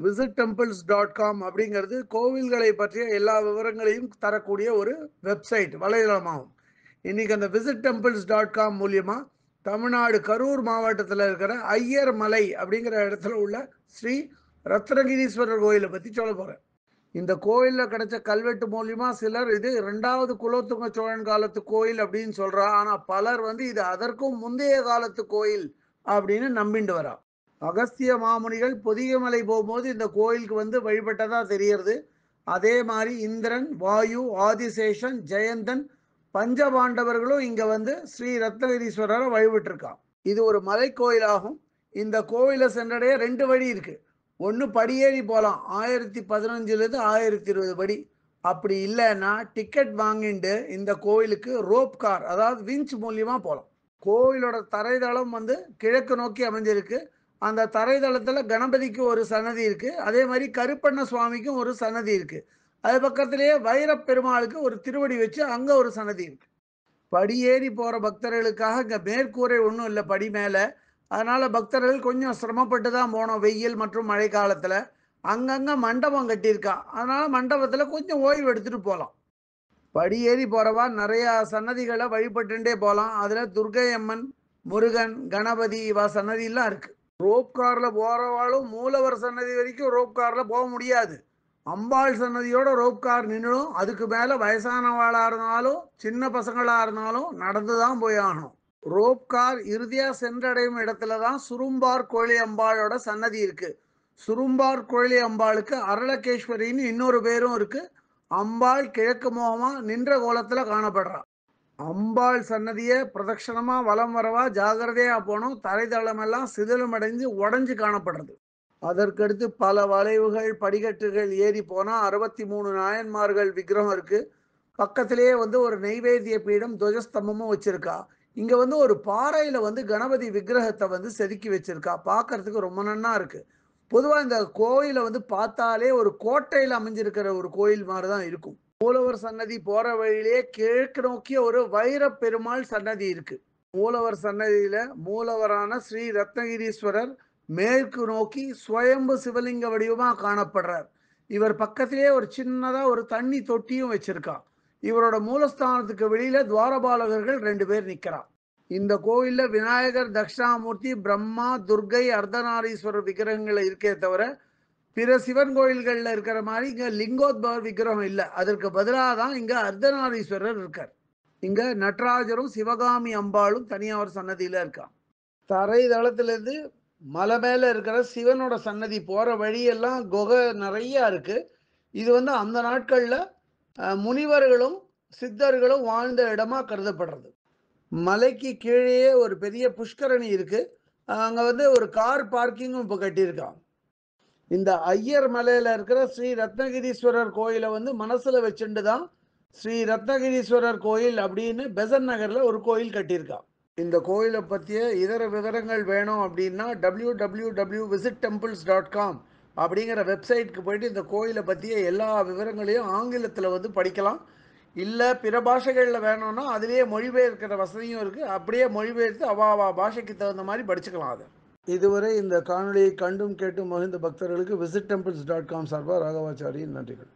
visitTemples.com அப்படிங்கிறது கோவில்களை பற்றிய எல்லா விவரங்களையும் தரக்கூடிய ஒரு வெப்சைட் வலைதளமாகும். இன்னைக்கு அந்த visitTemples.com மூலியமா தமிழ்நாடு கரூர் மாவட்டத்தில் இருக்கிற ஐயர் மலை அப்படிங்கிற இடத்துல உள்ள ஸ்ரீ ரத்னகிரீஸ்வரர் கோயிலை பற்றி சொல்ல போகிறேன். இந்த கோயிலில் கிடைச்ச கல்வெட்டு மூலியமா சிலர் இது 2வது குலோத்துங்க சோழன் காலத்து கோயில் அப்படின்னு சொல்றா. ஆனால் பலர் இது அதற்கும் முந்தைய காலத்து கோயில் அப்படின்னு நம்பிண்டு வரா. அகஸ்திய மாமுனிகள் பொதிகைமலை போகும்போது இந்த கோயிலுக்கு வழிபட்டதா தெரியறது. அதே மாதிரி இந்திரன், வாயு, ஆதிசேஷன், ஜெயந்தன், பஞ்சபாண்டவர்களும் இங்க ஸ்ரீ ரத்னகிரீஸ்வரரை வழிபட்டிருக்கான். இது ஒரு மலை கோயிலாகும். இந்த கோவிலை சென்றடைய 2 வழி இருக்கு. ஒன்று படியேறி போகலாம், 1015லேருந்து 1020 படி. அப்படி இல்லைன்னா டிக்கெட் வாங்கிட்டு இந்த கோயிலுக்கு ரோப் கார், அதாவது விஞ்ச் மூலியமா போகலாம். கோவிலோட தரைதளம் கிழக்கு நோக்கி அமைஞ்சிருக்கு. அந்த தரைதளத்தில் கணபதிக்கு ஒரு சன்னதி இருக்கு. அதே மாதிரி கருப்பண்ண சுவாமிக்கும் ஒரு சன்னதி இருக்கு. அது பக்கத்திலேயே வைரப் பெருமாளுக்கு ஒரு திருவடி வச்சு அங்கே ஒரு சன்னதி இருக்கு. படியேறி போகிற பக்தர்களுக்காக இங்கே மேற்கூரை ஒன்றும் இல்லை படி மேலே. அதனால் பக்தர்கள் கொஞ்சம் சிரமப்பட்டு தான் போனோம் வெயில் மற்றும் மழை காலத்தில். அங்கங்கே மண்டபம் கட்டியிருக்கா. அதனால் மண்டபத்தில் கொஞ்சம் ஓய்வு எடுத்துகிட்டு போகலாம். படியேறி போகிறவா நிறையா சன்னதிகளை வழிபட்டுட்டே போகலாம். அதில் துர்க்கை அம்மன், முருகன், கணபதி இவா சன்னதியெல்லாம் இருக்குது. ரோப் காரில் போகிறவாளும் மூலவர் சன்னதி வரைக்கும் ரோப் காரில் போக முடியாது. அம்பாள் சன்னதியோட ரோப் கார் நின்றுடும். அதுக்கு மேலே வயசானவாளாக இருந்தாலும் சின்ன பசங்களாக இருந்தாலும் நடந்து தான் போய் ஆகணும். ரோப் கார் இறுதியாக சென்றடையும் இடத்துல தான் சுரும்பார் கோழி அம்பாளோட சன்னதி இருக்குது. சுரும்பார் கோழி அம்பாளுக்கு அரளகேஸ்வரின்னு இன்னொரு பேரும் இருக்குது. அம்பாள் கிழக்கு முகமாக நின்ற கோலத்தில் காணப்படுறா. அம்பாள் சன்னதியை பிரதட்சணமாக வலம் வரவா ஜாகிரதையாக போகணும். தரைதளமெல்லாம் சிதிலமடைஞ்சு உடஞ்சி காணப்படுறது. அதற்கடுத்து பல வளைவுகள், படிக்கட்டுகள் ஏறி போனால் 63 நாயன்மார்கள் விக்கிரகம் இருக்குது. பக்கத்திலேயே ஒரு நெய்வேத்திய பீடம், துவஜஸ்தம்பமும் வச்சுருக்கா. இங்கே ஒரு பாறையில் கணபதி விக்கிரகத்தை செதுக்கி வச்சுருக்கா. பார்க்கறதுக்கு ரொம்ப நன்னா இருக்குது. பொதுவாக இந்த கோயிலை பார்த்தாலே ஒரு கோட்டையில் அமைஞ்சிருக்கிற ஒரு கோயில் மாதிரி தான் இருக்கும். மூலவர் சன்னதி போற வழியிலேயே கிழக்கு நோக்கிய ஒரு வைர பெருமாள் சன்னதி இருக்கு. மூலவர் சன்னதியில மூலவரான ஸ்ரீ ரத்னகிரீஸ்வரர் மேற்கு நோக்கி சுயம்பு சிவலிங்க வடிவமா காணப்படுறார். இவர் பக்கத்திலேயே ஒரு சின்னதா ஒரு தண்ணி தொட்டியும் வச்சிருக்கா. இவரோட மூலஸ்தானத்துக்கு வெளியில துவாரபாலகர்கள் 2 பேர் நிக்கிறா. இந்த கோயில்ல விநாயகர், தட்சிணாமூர்த்தி, பிரம்மா, துர்க்கை, அர்த்தநாரீஸ்வரர் விக்கிரகங்கள் இருக்கே தவிர பிற சிவன் கோயில்களில் இருக்கிற மாதிரி இங்கே லிங்கோத்பவர் விக்கிரகம் இல்லை. அதற்கு பதிலாக தான் இங்கே அர்த்தநாரீஸ்வரர் இருக்கார். இங்கே நடராஜரும் சிவகாமி அம்பாளும் தனியாக ஒரு சன்னதியில் இருக்கா. தரை தளத்திலேருந்து மலை மேலே இருக்கிற சிவனோட சன்னதி போகிற வழியெல்லாம் குகை நிறையா இருக்குது. இது அந்த நாட்களில் முனிவர்களும் சித்தர்களும் வாழ்ந்த இடமா கருதப்படுறது. மலைக்கு கீழே ஒரு பெரிய புஷ்கரணி இருக்குது. அங்கே ஒரு கார் பார்க்கிங்கும் இப்போ கட்டியிருக்கான். இந்த ஐயர் மலையில் இருக்கிற ஸ்ரீ ரத்னகிரீஸ்வரர் கோயிலை மனசில் வச்சுட்டு தான் ஸ்ரீ ரத்னகிரீஸ்வரர் கோயில் அப்படின்னு பெசன் நகரில் ஒரு கோயில் கட்டியிருக்கா. இந்த கோயிலை பற்றிய இதர விவரங்கள் வேணும் அப்படின்னா www.visittemples.com அப்படிங்கிற வெப்சைட்டுக்கு போயிட்டு இந்த கோயிலை பற்றிய எல்லா விவரங்களையும் ஆங்கிலத்தில் படிக்கலாம். இல்லை பிற பாஷைகளில் வேணும்னா அதிலேயே மொழிபெயர்க்கிற வசதியும் இருக்குது. அப்படியே மொழிபெயர்த்து அவாவா பாஷைக்கு தகுந்த மாதிரி படிச்சுக்கலாம். அதை இதுவரை இந்த காணொலியை கண்டும் கேட்டும் மகிழ்ந்த பக்தர்களுக்கு visitTemples.com சார்பாக ராகவாச்சாரியின் நன்றிகள்.